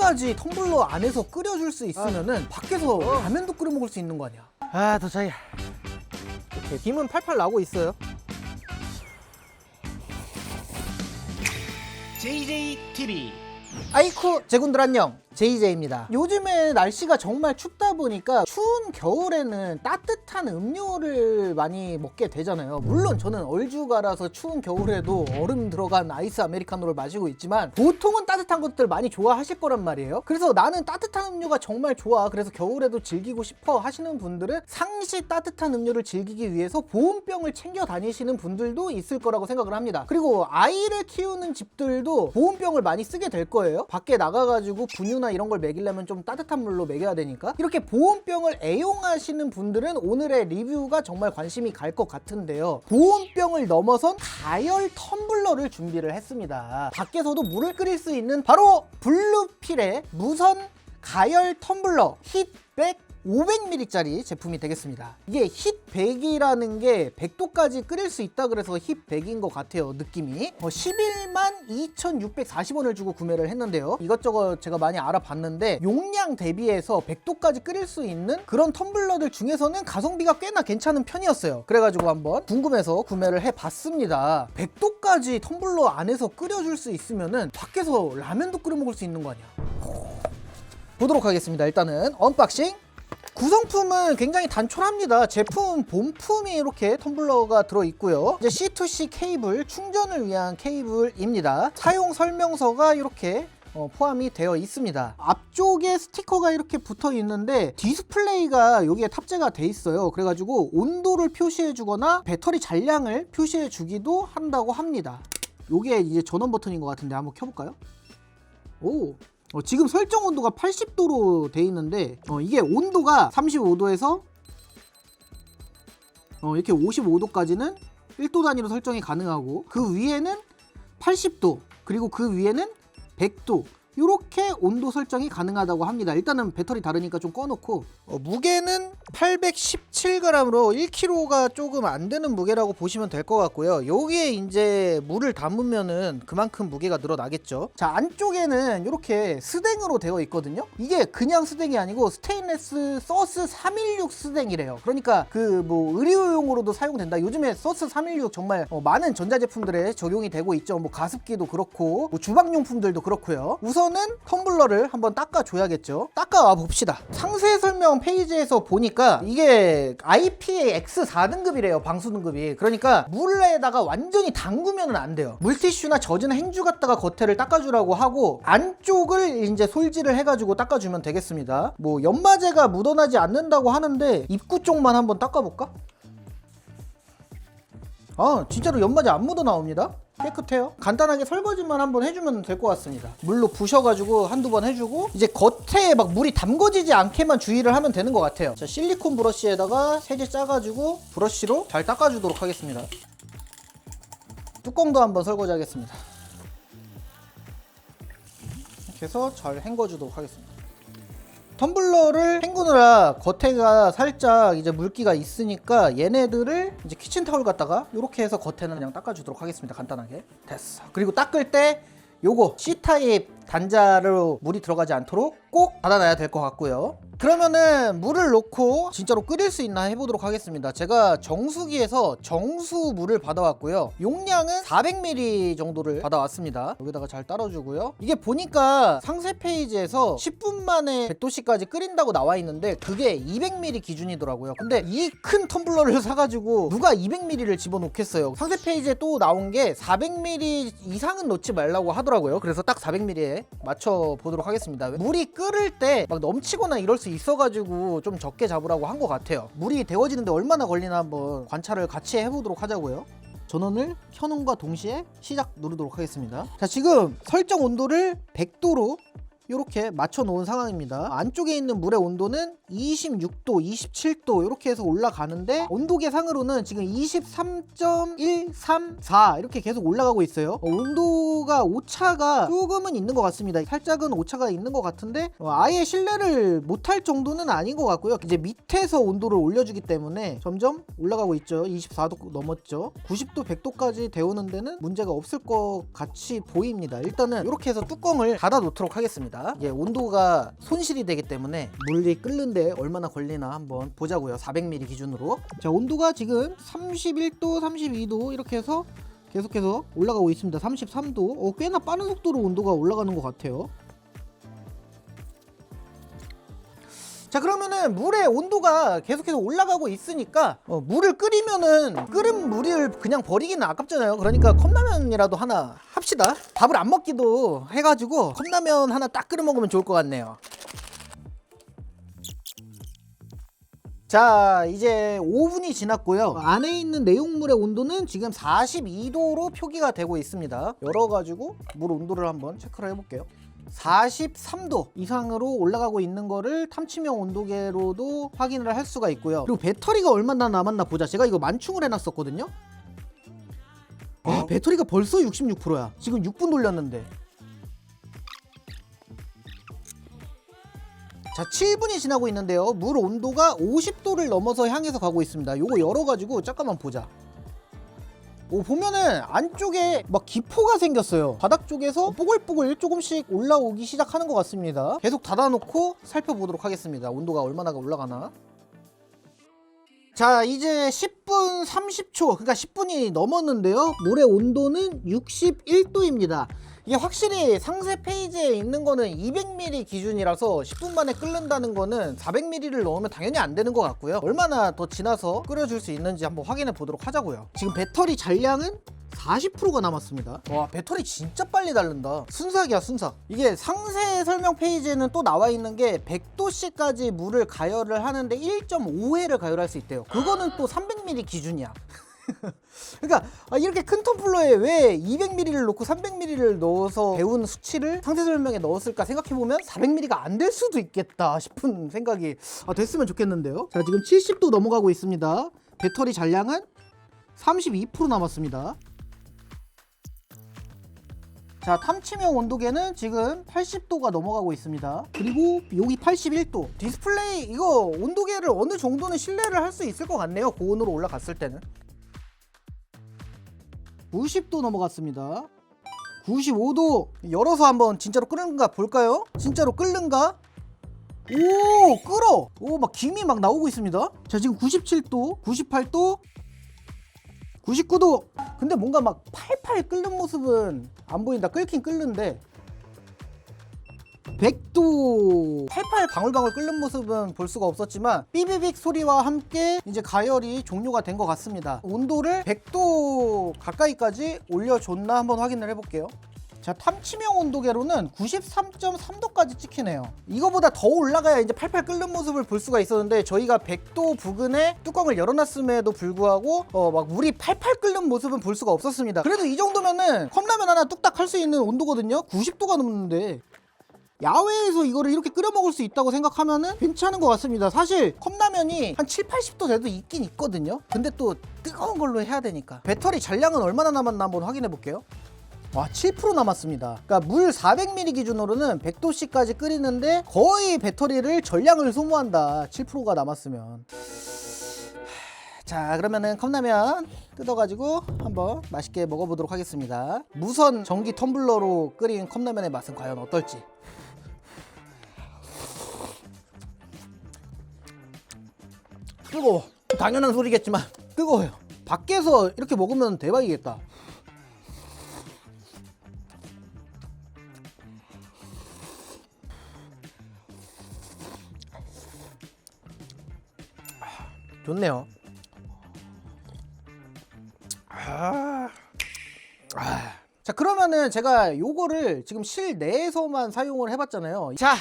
100도까지 텀블러 안에서 끓여줄 수 있으면은 밖에서 라면도 끓여 먹을 수 있는 거 아니야. 아, 도착이야. 이렇게 김은 팔팔 나고 있어요. JJTV. 아이쿠 제군들 안녕, JJ입니다. 요즘에 날씨가 정말 춥다 보니까 추운 겨울에는 따뜻한 음료를 많이 먹게 되잖아요. 물론 저는 얼죽아라서 추운 겨울에도 얼음 들어간 아이스 아메리카노를 마시고 있지만 보통은 따뜻한 것들 많이 좋아하실 거란 말이에요. 그래서 나는 따뜻한 음료가 정말 좋아, 그래서 겨울에도 즐기고 싶어 하시는 분들은 상시 따뜻한 음료를 즐기기 위해서 보온병을 챙겨 다니시는 분들도 있을 거라고 생각을 합니다. 그리고 아이를 키우는 집들도 보온병을 많이 쓰게 될 거예요. 밖에 나가가지고 분유나 이런 걸 먹이려면 좀 따뜻한 물로 먹여야 되니까. 이렇게 보온병을 애용하시는 분들은 오늘의 리뷰가 정말 관심이 갈 것 같은데요. 보온병을 넘어선 가열 텀블러를 준비를 했습니다. 밖에서도 물을 끓일 수 있는 바로 블루필의 무선 가열 텀블러 힛100 500ml짜리 제품이 되겠습니다. 이게 힛100이라는 게 100도까지 끓일 수 있다 그래서 힛100인 것 같아요, 느낌이. 11만 2,640원을 주고 구매를 했는데요. 이것저것 제가 많이 알아봤는데 용량 대비해서 100도까지 끓일 수 있는 그런 텀블러들 중에서는 가성비가 꽤나 괜찮은 편이었어요. 그래가지고 한번 궁금해서 구매를 해봤습니다. 100도까지 텀블러 안에서 끓여줄 수 있으면은 밖에서 라면도 끓여 먹을 수 있는 거 아니야. 보도록 하겠습니다. 일단은 언박싱. 구성품은 굉장히 단촐합니다. 제품 본품이 이렇게 텀블러가 들어있고요. 이제 C2C 케이블, 충전을 위한 케이블입니다. 사용 설명서가 이렇게 포함이 되어 있습니다. 앞쪽에 스티커가 이렇게 붙어 있는데 디스플레이가 여기에 탑재가 돼 있어요. 그래가지고 온도를 표시해 주거나 배터리 잔량을 표시해 주기도 한다고 합니다. 요게 이제 전원 버튼인 것 같은데 한번 켜볼까요? 오! 지금 설정 온도가 80도로 돼 있는데 이게 온도가 35도에서 이렇게 55도까지는 1도 단위로 설정이 가능하고, 그 위에는 80도, 그리고 그 위에는 100도, 이렇게 온도 설정이 가능하다고 합니다. 일단은 배터리 다르니까 좀 꺼놓고, 무게는 817g으로 1kg가 조금 안 되는 무게라고 보시면 될 것 같고요. 여기에 이제 물을 담으면은 그만큼 무게가 늘어나겠죠. 자, 안쪽에는 이렇게 스댕으로 되어 있거든요. 이게 그냥 스댕이 아니고 스테인레스 서스 316 스댕이래요. 그러니까 그 뭐 의료용으로도 사용된다. 요즘에 서스 316 정말 많은 전자제품들에 적용이 되고 있죠. 뭐 가습기도 그렇고 뭐 주방용품들도 그렇고요. 우선은 텀블러를 한번 닦아줘야겠죠. 닦아와 봅시다. 상세 설명 페이지에서 보니까 이게 IPX 4등급이래요, 방수 등급이. 그러니까 물에다가 완전히 담그면 안 돼요. 물티슈나 젖은 행주 갖다가 겉에를 닦아주라고 하고, 안쪽을 이제 솔질을 해가지고 닦아주면 되겠습니다. 뭐 연마제가 묻어나지 않는다고 하는데 입구 쪽만 한번 닦아볼까? 아, 진짜로 연마제 안 묻어 나옵니다. 깨끗해요. 간단하게 설거지만 한번 해주면 될 것 같습니다. 물로 부셔가지고 한두 번 해주고, 이제 겉에 막 물이 담궈지지 않게만 주의를 하면 되는 것 같아요. 자, 실리콘 브러쉬에다가 세제 짜가지고 브러쉬로 잘 닦아주도록 하겠습니다. 뚜껑도 한번 설거지 하겠습니다. 이렇게 해서 잘 헹궈주도록 하겠습니다. 텀블러를 헹구느라 겉에가 살짝 이제 물기가 있으니까 얘네들을 이제 키친타올 갖다가 이렇게 해서 겉에는 그냥 닦아주도록 하겠습니다. 간단하게. 됐어. 그리고 닦을 때 요거 C타입 단자로 물이 들어가지 않도록 꼭 닫아놔야 될 것 같고요. 그러면은 물을 넣고 진짜로 끓일 수 있나 해보도록 하겠습니다. 제가 정수기에서 정수물을 받아왔고요. 용량은 400ml 정도를 받아왔습니다. 여기다가 잘 따라주고요. 이게 보니까 상세 페이지에서 10분 만에 100도씨까지 끓인다고 나와 있는데 그게 200ml 기준이더라고요. 근데 이 큰 텀블러를 사가지고 누가 200ml를 집어넣겠어요. 상세 페이지에 또 나온 게 400ml 이상은 넣지 말라고 하더라고요. 그래서 딱 400ml에 맞춰 보도록 하겠습니다. 물이 끓을 때 막 넘치거나 이럴 수 있어가지고 좀 적게 잡으라고 한 것 같아요. 물이 데워지는데 얼마나 걸리나 한번 관찰을 같이 해보도록 하자고요. 전원을 켜놓은과 동시에 시작 누르도록 하겠습니다. 자, 지금 설정 온도를 100도로 이렇게 맞춰 놓은 상황입니다. 안쪽에 있는 물의 온도는 26도, 27도 이렇게 해서 올라가는데 온도계상으로는 지금 23.134 이렇게 계속 올라가고 있어요. 온도가 오차가 조금은 있는 것 같습니다. 살짝은 오차가 있는 것 같은데 아예 실내를 못할 정도는 아닌 것 같고요. 이제 밑에서 온도를 올려주기 때문에 점점 올라가고 있죠. 24도 넘었죠. 90도, 100도까지 데우는 데는 문제가 없을 것 같이 보입니다. 일단은 이렇게 해서 뚜껑을 닫아 놓도록 하겠습니다. 하겠습니다. 이게 온도가 손실이 되기 때문에 물이 끓는데 얼마나 걸리나 한번 보자고요. 400ml 기준으로. 자, 온도가 지금 31도, 32도 이렇게 해서 계속해서 올라가고 있습니다. 33도. 꽤나 빠른 속도로 온도가 올라가는 것 같아요. 자, 그러면은 물의 온도가 계속해서 올라가고 있으니까 물을 끓이면은 끓은 물을 그냥 버리기는 아깝잖아요. 그러니까 컵라면이라도 하나 합시다. 밥을 안 먹기도 해가지고 컵라면 하나 딱 끓여 먹으면 좋을 것 같네요. 자, 이제 5분이 지났고요. 안에 있는 내용물의 온도는 지금 42도로 표기가 되고 있습니다. 열어가지고 물 온도를 한번 체크를 해볼게요. 43도 이상으로 올라가고 있는 거를 탐치명 온도계로도 확인을 할 수가 있고요. 그리고 배터리가 얼마나 남았나 보자. 제가 이거 만충을 해놨었거든요. 배터리가 벌써 66%야. 지금 6분 돌렸는데. 자, 7분이 지나고 있는데요. 물 온도가 50도를 넘어서 향해서 가고 있습니다. 요거 열어가지고 잠깐만 보자. 보면은 안쪽에 막 기포가 생겼어요. 바닥 쪽에서 뽀글뽀글 조금씩 올라오기 시작하는 것 같습니다. 계속 닫아놓고 살펴보도록 하겠습니다. 온도가 얼마나 올라가나. 자, 이제 10분 30초, 그러니까 10분이 넘었는데요. 물의 온도는 61도입니다. 이게 확실히 상세 페이지에 있는 거는 200ml 기준이라서 10분 만에 끓는다는 거는 400ml를 넣으면 당연히 안 되는 것 같고요. 얼마나 더 지나서 끓여줄 수 있는지 한번 확인해 보도록 하자고요. 지금 배터리 잔량은 40%가 남았습니다. 와, 배터리 진짜 빨리 닳는다. 순삭이야, 순삭. 이게 상세 설명 페이지에는 또 나와 있는 게 100도씨까지 물을 가열을 하는데 1.5회를 가열할 수 있대요. 그거는 또 300ml 기준이야. 그러니까 이렇게 큰 텀블러에 왜 200ml를 넣고 300ml를 넣어서 배운 수치를 상세 설명에 넣었을까 생각해보면 400ml가 안 될 수도 있겠다 싶은 생각이 됐으면 좋겠는데요. 자, 지금 70도 넘어가고 있습니다. 배터리 잔량은 32% 남았습니다. 자, 탐치명 온도계는 지금 80도가 넘어가고 있습니다. 그리고 여기 81도. 디스플레이 이거 온도계를 어느 정도는 신뢰를 할 수 있을 것 같네요. 고온으로 올라갔을 때는. 90도 넘어갔습니다. 95도. 열어서 한번 진짜로 끓는가 볼까요? 진짜로 끓는가? 오, 끓어. 막 김이 막 나오고 있습니다. 자, 지금 97도, 98도, 99도. 근데 뭔가 막 팔팔 끓는 모습은 안 보인다. 끓긴 끓는데 100도 팔팔 방울방울 끓는 모습은 볼 수가 없었지만 삐비빅 소리와 함께 이제 가열이 종료가 된 것 같습니다. 온도를 100도 가까이까지 올려줬나 한번 확인을 해볼게요. 자, 탐치명 온도계로는 93.3도까지 찍히네요. 이거보다 더 올라가야 이제 팔팔 끓는 모습을 볼 수가 있었는데 저희가 100도 부근에 뚜껑을 열어놨음에도 불구하고 막 물이 팔팔 끓는 모습은 볼 수가 없었습니다. 그래도 이 정도면은 컵라면 하나 뚝딱 할 수 있는 온도거든요. 90도가 넘는데 야외에서 이거를 이렇게 끓여 먹을 수 있다고 생각하면은 괜찮은 것 같습니다. 사실 컵라면이 한 7, 80도 돼도 있긴 있거든요. 근데 또 뜨거운 걸로 해야 되니까. 배터리 잔량은 얼마나 남았나 한번 확인해 볼게요. 와, 7% 남았습니다. 그러니까 물 400ml 기준으로는 100도씨까지 끓이는데 거의 배터리를 전량을 소모한다. 7%가 남았으면. 자, 그러면은 컵라면 뜯어가지고 한번 맛있게 먹어보도록 하겠습니다. 무선 전기 텀블러로 끓인 컵라면의 맛은 과연 어떨지. 뜨거워. 당연한 소리겠지만 뜨거워요. 밖에서 이렇게 먹으면 대박이겠다. 좋네요. 자, 그러면은 제가 요거를 지금 실내에서만 사용을 해봤잖아요. 자,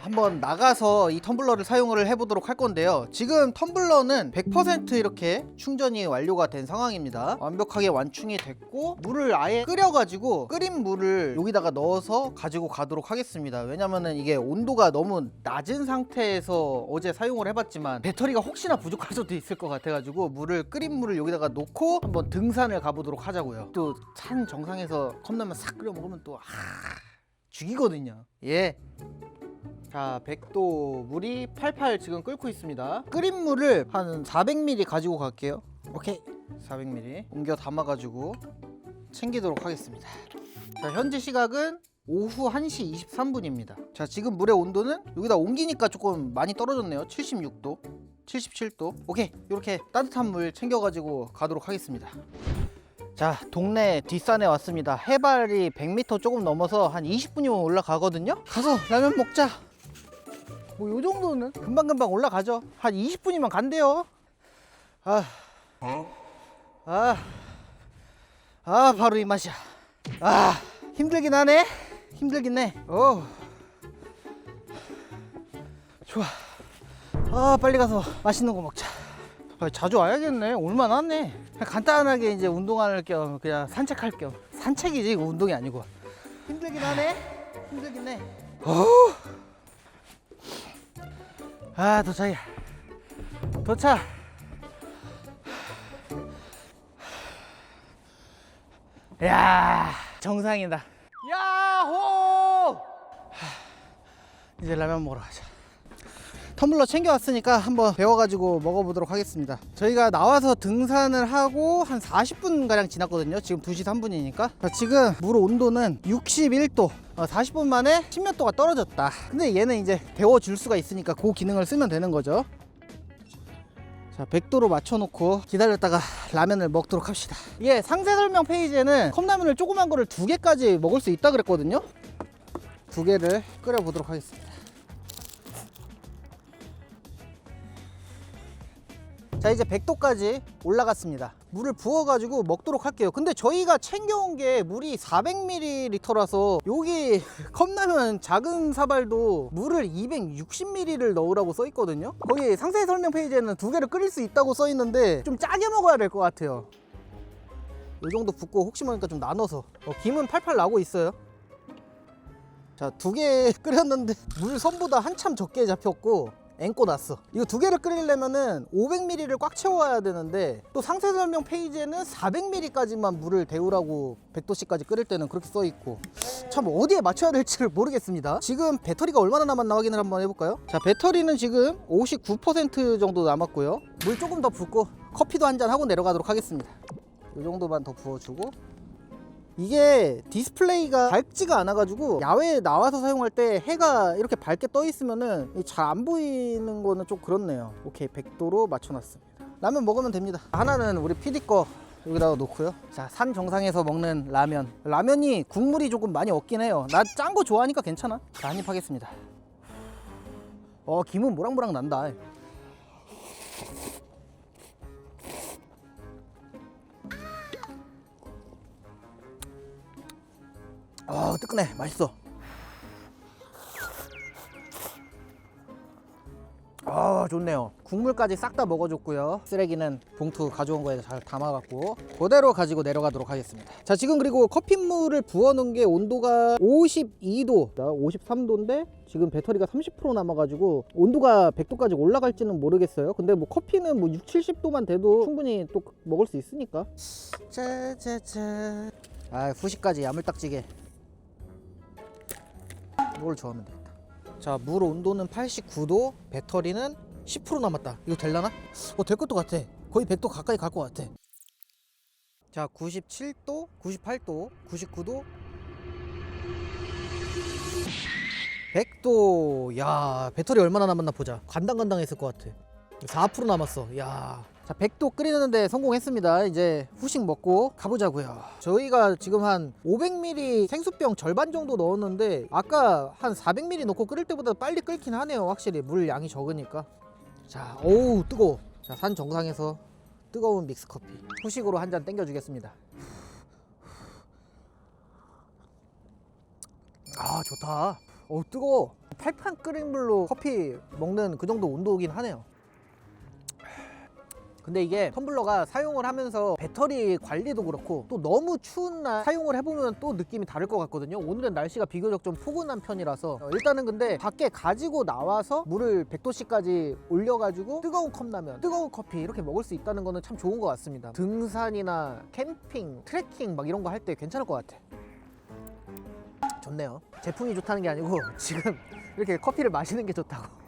한번 나가서 이 텀블러를 사용을 해보도록 할 건데요. 지금 텀블러는 100% 이렇게 충전이 완료가 된 상황입니다. 완벽하게 완충이 됐고 물을 아예 끓여가지고 끓인 물을 여기다가 넣어서 가지고 가도록 하겠습니다. 왜냐면은 이게 온도가 너무 낮은 상태에서 어제 사용을 해봤지만 배터리가 혹시나 부족할 수도 있을 것 같아가지고 끓인 물을 여기다가 놓고 한번 등산을 가보도록 하자고요. 또 산 정상에서 컵라면 싹 끓여 먹으면 또 죽이거든요. 예. 자, 100도 물이 팔팔 지금 끓고 있습니다. 끓인 물을 한 400ml 가지고 갈게요. 오케이, 400ml 옮겨 담아가지고 챙기도록 하겠습니다. 자, 현재 시각은 오후 1시 23분입니다. 자, 지금 물의 온도는 여기다 옮기니까 조금 많이 떨어졌네요. 76도, 77도. 오케이, 이렇게 따뜻한 물 챙겨가지고 가도록 하겠습니다. 자, 동네 뒷산에 왔습니다. 해발이 100m 조금 넘어서 한 20분이면 올라가거든요. 가서 라면 먹자. 뭐 요 정도는 금방금방 올라가죠. 한 20분이면 간대요. 바로 이 맛이야. 힘들긴 하네. 힘들긴 해. 좋아. 빨리 가서 맛있는 거 먹자. 자주 와야겠네. 올만 하네. 간단하게 이제 운동할 겸 그냥 산책할 겸. 산책이지 이거 운동이 아니고. 힘들긴 하네. 힘들긴 해. 도착이야. 도착. 야, 정상이다. 야호! 이제 라면 먹으러 가자. 텀블러 챙겨왔으니까 한번 데워가지고 먹어보도록 하겠습니다. 저희가 나와서 등산을 하고 한 40분 가량 지났거든요. 지금 2시 3분이니까. 지금 물 온도는 61도. 40분 만에 10몇 도가 떨어졌다. 근데 얘는 이제 데워줄 수가 있으니까 그 기능을 쓰면 되는 거죠. 자, 100도로 맞춰놓고 기다렸다가 라면을 먹도록 합시다. 이게 상세 설명 페이지에는 컵라면을 조그만 거를 2개까지 먹을 수 있다 그랬거든요. 2개를 끓여 보도록 하겠습니다. 자, 이제 100도까지 올라갔습니다. 물을 부어가지고 먹도록 할게요. 근데 저희가 챙겨온 게 물이 400ml라서 여기 컵라면 작은 사발도 물을 260ml를 넣으라고 써 있거든요. 거기 상세 설명 페이지에는 2개를 끓일 수 있다고 써 있는데 좀 짜게 먹어야 될 것 같아요. 이 정도 붓고 혹시 모르니까 좀 나눠서. 김은 팔팔 나고 있어요. 자, 2개 끓였는데 물 선보다 한참 적게 잡혔고 앵꼬 났어. 이거 2개를 끓이려면은 500ml를 꽉 채워야 되는데 또 상세 설명 페이지에는 400ml까지만 물을 데우라고 100도씨까지 끓일 때는 그렇게 써 있고 참 어디에 맞춰야 될지를 모르겠습니다. 지금 배터리가 얼마나 남았나 확인을 한번 해볼까요? 자, 배터리는 지금 59% 정도 남았고요. 물 조금 더 붓고 커피도 한잔 하고 내려가도록 하겠습니다. 이 정도만 더 부어주고. 이게 디스플레이가 밝지가 않아 가지고 야외에 나와서 사용할 때 해가 이렇게 밝게 떠 있으면은 잘 안 보이는 거는 좀 그렇네요. 오케이, 100도로 맞춰 놨습니다. 라면 먹으면 됩니다. 하나는 우리 PD 거 여기다가 놓고요. 자, 산 정상에서 먹는 라면. 라면이 국물이 조금 많이 없긴 해요. 나 짠 거 좋아하니까 괜찮아. 자, 한입 하겠습니다. 김은 모락모락 난다. 뜨끈해. 맛있어. 좋네요. 국물까지 싹 다 먹어줬고요. 쓰레기는 봉투 가져온 거에 잘 담아갖고 그대로 가지고 내려가도록 하겠습니다. 자, 지금 그리고 커피물을 부어놓은 게 온도가 52도, 53도인데 지금 배터리가 30% 남아가지고 온도가 100도까지 올라갈지는 모르겠어요. 근데 뭐 커피는 뭐 6, 70도만 돼도 충분히 또 먹을 수 있으니까. 짜자자. 후식까지 야물딱지게 이걸 좋아하면 되겠다. 자, 물 온도는 89도, 배터리는 10% 남았다. 이거 될라나? 될 것도 같아. 거의 100도 가까이 갈 것 같아. 자, 97도, 98도, 99도, 100도. 야, 배터리 얼마나 남았나 보자. 간당간당했을 것 같아. 4% 남았어. 야. 자, 100도 끓이는데 성공했습니다. 이제 후식 먹고 가보자고요. 저희가 지금 한 500ml 생수병 절반 정도 넣었는데 아까 한 400ml 넣고 끓일 때보다 빨리 끓긴 하네요. 확실히 물 양이 적으니까. 자, 어우 뜨거워. 자, 산 정상에서 뜨거운 믹스커피 후식으로 한 잔 땡겨주겠습니다. 좋다. 뜨거워. 팔판 끓인 물로 커피 먹는 그 정도 온도긴 하네요. 근데 이게 텀블러가 사용을 하면서 배터리 관리도 그렇고 또 너무 추운 날 사용을 해보면 또 느낌이 다를 것 같거든요. 오늘은 날씨가 비교적 좀 포근한 편이라서 일단은 근데 밖에 가지고 나와서 물을 100도씨까지 올려가지고 뜨거운 컵라면, 뜨거운 커피 이렇게 먹을 수 있다는 거는 참 좋은 것 같습니다. 등산이나 캠핑, 트레킹 막 이런 거 할 때 괜찮을 것 같아. 좋네요. 제품이 좋다는 게 아니고 지금 이렇게 커피를 마시는 게 좋다고.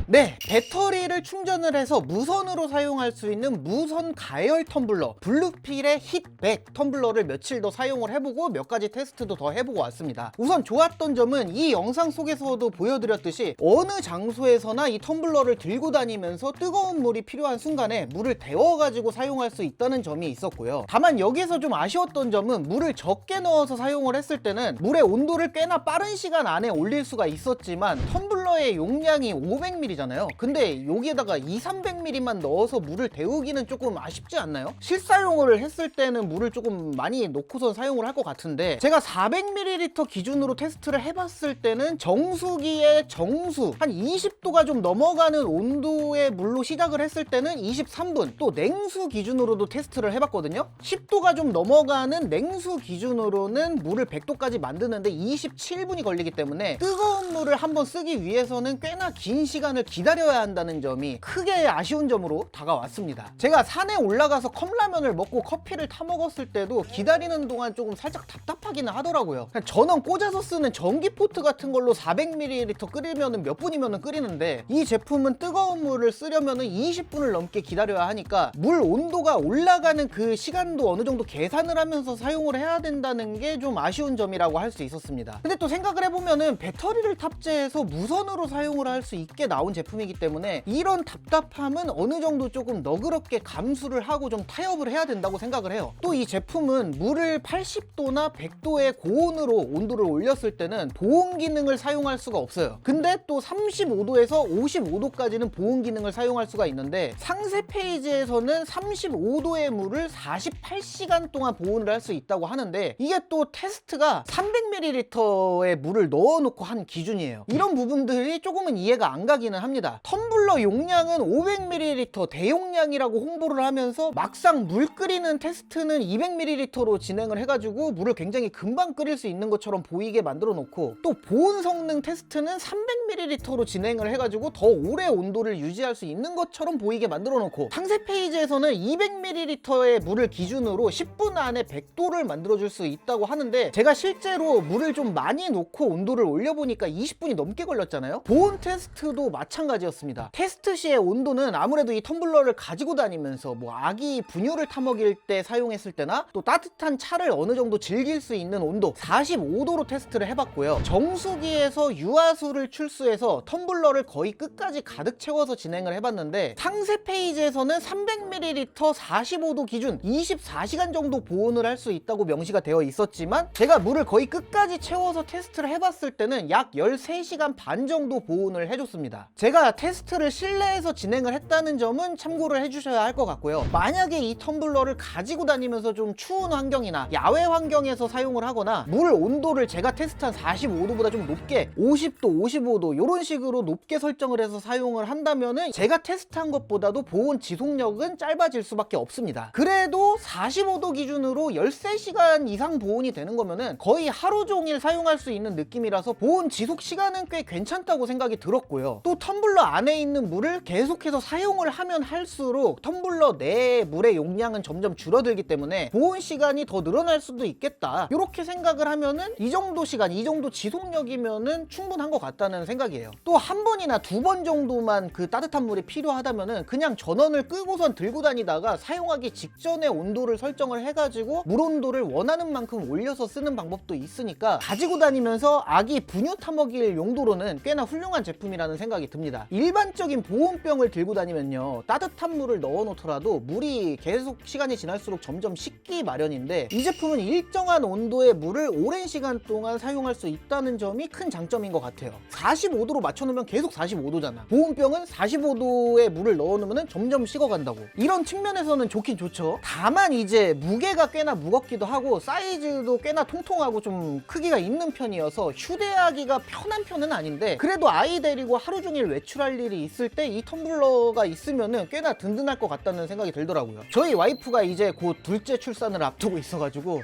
네, 배터리를 충전을 해서 무선으로 사용할 수 있는 무선 가열 텀블러 블루필의 힛백 텀블러를 며칠 더 사용을 해보고 몇 가지 테스트도 더 해보고 왔습니다. 우선 좋았던 점은 이 영상 속에서도 보여드렸듯이 어느 장소에서나 이 텀블러를 들고 다니면서 뜨거운 물이 필요한 순간에 물을 데워가지고 사용할 수 있다는 점이 있었고요. 다만 여기서 좀 아쉬웠던 점은 물을 적게 넣어서 사용을 했을 때는 물의 온도를 꽤나 빠른 시간 안에 올릴 수가 있었지만 텀블러의 용량이 500ml잖아요. 근데 여기에다가 200~300ml만 넣어서 물을 데우기는 조금 아쉽지 않나요? 실사용을 했을 때는 물을 조금 많이 넣고선 사용을 할 것 같은데, 제가 400ml 기준으로 테스트를 해봤을 때는 정수기의 정수 한 20도가 좀 넘어가는 온도의 물로 시작을 했을 때는 23분, 또 냉수 기준으로도 테스트를 해봤거든요. 10도가 좀 넘어가는 냉수 기준으로는 물을 100도까지 만드는데 27분이 걸리기 때문에 뜨거운 물을 한번 쓰기 위해서는 꽤나 긴 시간을 기다려야 한다는 점이 크게 아쉬운 점으로 다가왔습니다. 제가 산에 올라가서 컵라면을 먹고 커피를 타 먹었을 때도 기다리는 동안 조금 살짝 답답하기는 하더라고요. 전원 꽂아서 쓰는 전기포트 같은 걸로 400ml 끓이면 몇 분이면 끓이는데, 이 제품은 뜨거운 물을 쓰려면 20분을 넘게 기다려야 하니까 물 온도가 올라가는 그 시간도 어느 정도 계산을 하면서 사용을 해야 된다는 게 좀 아쉬운 점이라고 할 수 있었습니다. 근데 또 생각을 해보면은 배터리를 탑재해서 무선으로 사용을 할 수 있게 나온 제품이기 때문에 이런 답답함은 어느 정도 조금 너그럽게 감수를 하고 좀 타협을 해야 된다고 생각을 해요. 또 이 제품은 물을 80도나 100도의 고온으로 온도를 올렸을 때는 보온 기능을 사용할 수가 없어요. 근데 또 35도에서 55도까지는 보온 기능을 사용할 수가 있는데, 상세 페이지에서는 35도의 물을 48시간 동안 보온을 할 수 있다고 하는데, 이게 또 테스트가 300ml의 물을 넣어놓고 한 기준이에요. 이런 부분들이 조금은 이해가 안 가기는 합니다. 텀블러 용량은 500ml 대용량이라고 홍보를 하면서 막상 물 끓이는 테스트는 200ml로 진행을 해가지고 물을 굉장히 금방 끓일 수 있는 것처럼 보이게 만들어 놓고, 또 보온 성능 테스트는 300ml로 진행을 해가지고 더 오래 온도를 유지할 수 있는 것처럼 보이게 만들어 놓고, 상세 페이지에서는 200ml의 물을 기준으로 10분 안에 100도를 만들어줄 수 있다고 하는데, 제가 실제로 물을 좀 많이 놓고 온도를 올려보니까 20분이 넘게 걸렸잖아요. 보온 테스트도 마찬가지였습니다. 테스트 시의 온도는 아무래도 이 텀블러를 가지고 다니면서 뭐 아기 분유를 타먹일 때 사용했을 때나 또 따뜻한 차를 어느 정도 즐길 수 있는 온도 45도로 테스트를 해봤고요. 정수기에서 유화수를 출수해서 텀블러를 거의 끝까지 가득 채워서 진행을 해봤는데, 상세 페이지에서는 300ml 45도 기준 24시간 정도 보온을 할 수 있다고 명시가 되어 있었지만, 제가 물을 거의 끝까지 채워서 테스트를 해봤을 때는 약 13시간 반 정도 보온을 해줬습니다. 제가 테스트를 실내에서 진행을 했다는 점은 참고를 해주셔야 할 것 같고요. 만약에 이 텀블러를 가지고 다니면서 좀 추운 환경이나 야외 환경에서 사용을 하거나 물 온도를 제가 테스트한 45도보다 좀 높게 50도, 55도 이런 식으로 높게 설정을 해서 사용을 한다면은 제가 테스트한 것보다도 보온 지속력은 짧아질 수밖에 없습니다. 그래도 45도 기준으로 13시간 이상 보온이 되는 거면은 거의 하루 종일 사용할 수 있는 느낌이라서 보온 지속 시간은 꽤 괜찮다고 생각이 들었고요. 또 텀블러 안에 있는 물을 계속해서 사용을 하면 할수록 텀블러 내의 물의 용량은 점점 줄어들기 때문에 보온 시간이 더 늘어날 수도 있겠다, 이렇게 생각을 하면은 이 정도 시간, 이 정도 지속력이면은 충분한 것 같다는 생각이에요. 또 한 번이나 두 번 정도만 그 따뜻한 물이 필요하다면은 그냥 전원을 끄고선 들고 다니다가 사용하기 직전에 온도를 설정을 해가지고 물 온도를 원하는 만큼 올려서 쓰는 방법도 있으니까 가지고 다니면서 아기 분유 타먹일 용도로는 꽤나 훌륭한 제품이라는 생각이 듭니다. 일반적인 보온병을 들고 다니면요, 따뜻한 물을 넣어 놓더라도 물이 계속 시간이 지날수록 점점 식기 마련인데, 이 제품은 일정한 온도의 물을 오랜 시간 동안 사용할 수 있다는 점이 큰 장점인 것 같아요. 45도로 맞춰놓으면 계속 45도잖아. 보온병은 45도의 물을 넣어놓으면 점점 식어간다고. 이런 측면에서는 좋긴 좋죠. 다만 이제 무게가 꽤나 무겁기도 하고 사이즈도 꽤나 통통하고 좀 크기가 있는 편이어서 휴대하기가 편한 편은 아닌데, 그래도 아이 데리고 하루 종일 외출할 일이 있을 때 이 텀블러가 있으면은 꽤나 든든할 것 같다는 생각이 들더라고요. 저희 와이프가 이제 곧 둘째 출산을 앞두고 있어가지고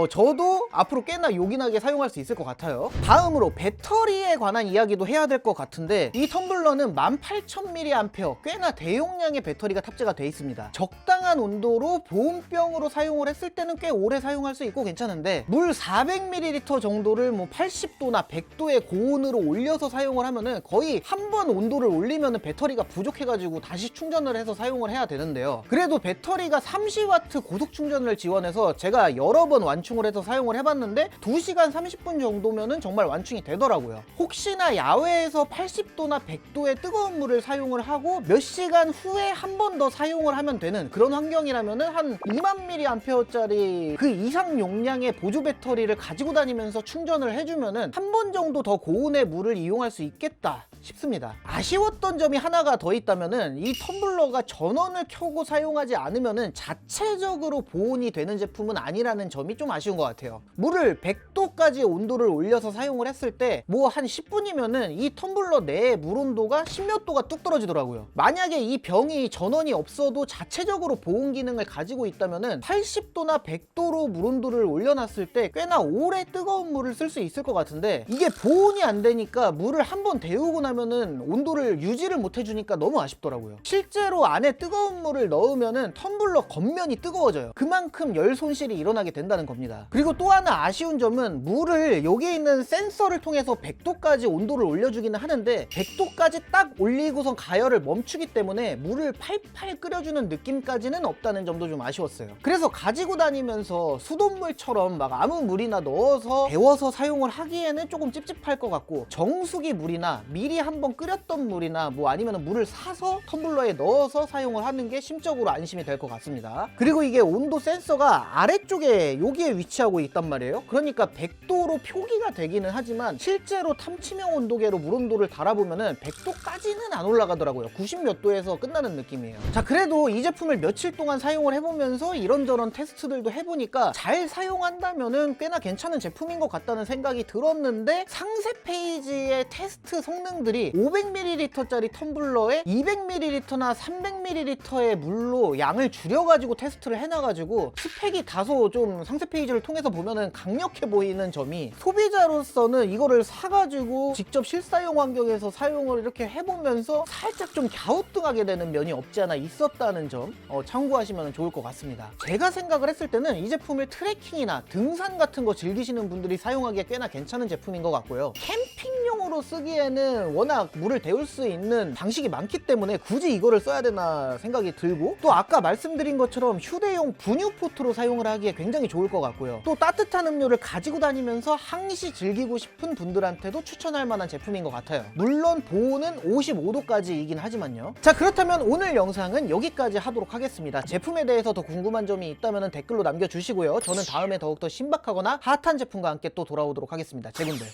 저도 앞으로 꽤나 요긴하게 사용할 수 있을 것 같아요. 다음으로 배터리에 관한 이야기도 해야 될 것 같은데, 이 텀블러는 18,000mAh 꽤나 대용량의 배터리가 탑재가 되어 있습니다. 적당한 온도로 보온병으로 사용을 했을 때는 꽤 오래 사용할 수 있고 괜찮은데, 물 400ml 정도를 뭐 80도나 100도의 고온으로 올려서 사용 사용을 하면은 거의 한 번 온도를 올리면은 배터리가 부족해가지고 다시 충전을 해서 사용을 해야 되는데요. 그래도 배터리가 30W 고속 충전을 지원해서 제가 여러 번 완충을 해서 사용을 해봤는데 2시간 30분 정도면은 정말 완충이 되더라고요. 혹시나 야외에서 80도나 100도의 뜨거운 물을 사용을 하고 몇 시간 후에 한 번 더 사용을 하면 되는 그런 환경이라면은 한 2만 mAh짜리 그 이상 용량의 보조 배터리를 가지고 다니면서 충전을 해주면은 한 번 정도 더 고온의 물을 이용할 수 있겠다 싶습니다. 아쉬웠던 점이 하나가 더 있다면은 이 텀블러가 전원을 켜고 사용하지 않으면은 자체적으로 보온이 되는 제품은 아니라는 점이 좀 아쉬운 것 같아요. 물을 100도까지 온도를 올려서 사용을 했을 때 뭐 한 10분이면은 이 텀블러 내의 물 온도가 10몇 도가 뚝 떨어지더라고요. 만약에 이 병이 전원이 없어도 자체적으로 보온 기능을 가지고 있다면은 80도나 100도로 물 온도를 올려놨을 때 꽤나 오래 뜨거운 물을 쓸 수 있을 것 같은데 이게 보온이 안 되니까 물을 한번 데우고 나면은 온도를 유지를 못 해주니까 너무 아쉽더라고요. 실제로 안에 뜨거운 물을 넣으면은 텀블러 겉면이 뜨거워져요. 그만큼 열 손실이 일어나게 된다는 겁니다. 그리고 또 하나 아쉬운 점은 물을 여기 있는 센서를 통해서 100도까지 온도를 올려주기는 하는데 100도까지 딱 올리고선 가열을 멈추기 때문에 물을 팔팔 끓여주는 느낌까지는 없다는 점도 좀 아쉬웠어요. 그래서 가지고 다니면서 수돗물처럼 막 아무 물이나 넣어서 데워서 사용을 하기에는 조금 찝찝할 것 같고 정수기 물이나 미리 한번 끓였던 물이나 뭐 아니면 물을 사서 텀블러에 넣어서 사용을 하는 게 심적으로 안심이 될 것 같습니다. 그리고 이게 온도 센서가 아래쪽에 여기에 위치하고 있단 말이에요. 그러니까 100도로 표기가 되기는 하지만 실제로 탐치명 온도계로 물 온도를 달아보면은 100도까지는 안 올라가더라고요. 90 몇 도에서 끝나는 느낌이에요. 자, 그래도 이 제품을 며칠 동안 사용을 해보면서 이런저런 테스트들도 해보니까 잘 사용한다면은 꽤나 괜찮은 제품인 것 같다는 생각이 들었는데 상세 페이지의 테스트 성능들이 500ml짜리 텀블러에 200ml나 300ml의 물로 양을 줄여가지고 테스트를 해놔가지고 스펙이 다소 좀 상세 페이지를 통해서 보면은 강력해 보이는 점이 소비자로서는 이거를 사가지고 직접 실사용 환경에서 사용을 이렇게 해보면서 살짝 좀 갸우뚱하게 되는 면이 없지 않아 있었다는 점 참고하시면 좋을 것 같습니다. 제가 생각을 했을 때는 이 제품을 트레킹이나 등산 같은 거 즐기시는 분들이 사용하기에 꽤나 괜찮은 제품인 것 같고요. 캠핑용으로 쓰기에는 워낙 물을 데울 수 있는 방식이 많기 때문에 굳이 이거를 써야 되나 생각이 들고 또 아까 말씀드린 것처럼 휴대용 분유 포트로 사용을 하기에 굉장히 좋을 것 같고요. 또 따뜻한 음료를 가지고 다니면서 항시 즐기고 싶은 분들한테도 추천할 만한 제품인 것 같아요. 물론 보온은 55도까지이긴 하지만요. 자, 그렇다면 오늘 영상은 여기까지 하도록 하겠습니다. 제품에 대해서 더 궁금한 점이 있다면 댓글로 남겨주시고요. 저는 다음에 더욱더 신박하거나 핫한 제품과 함께 또 돌아오도록 하겠습니다. 제군들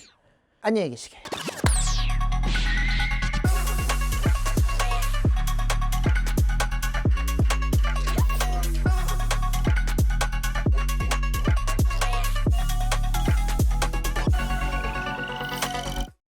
안녕히 계시게.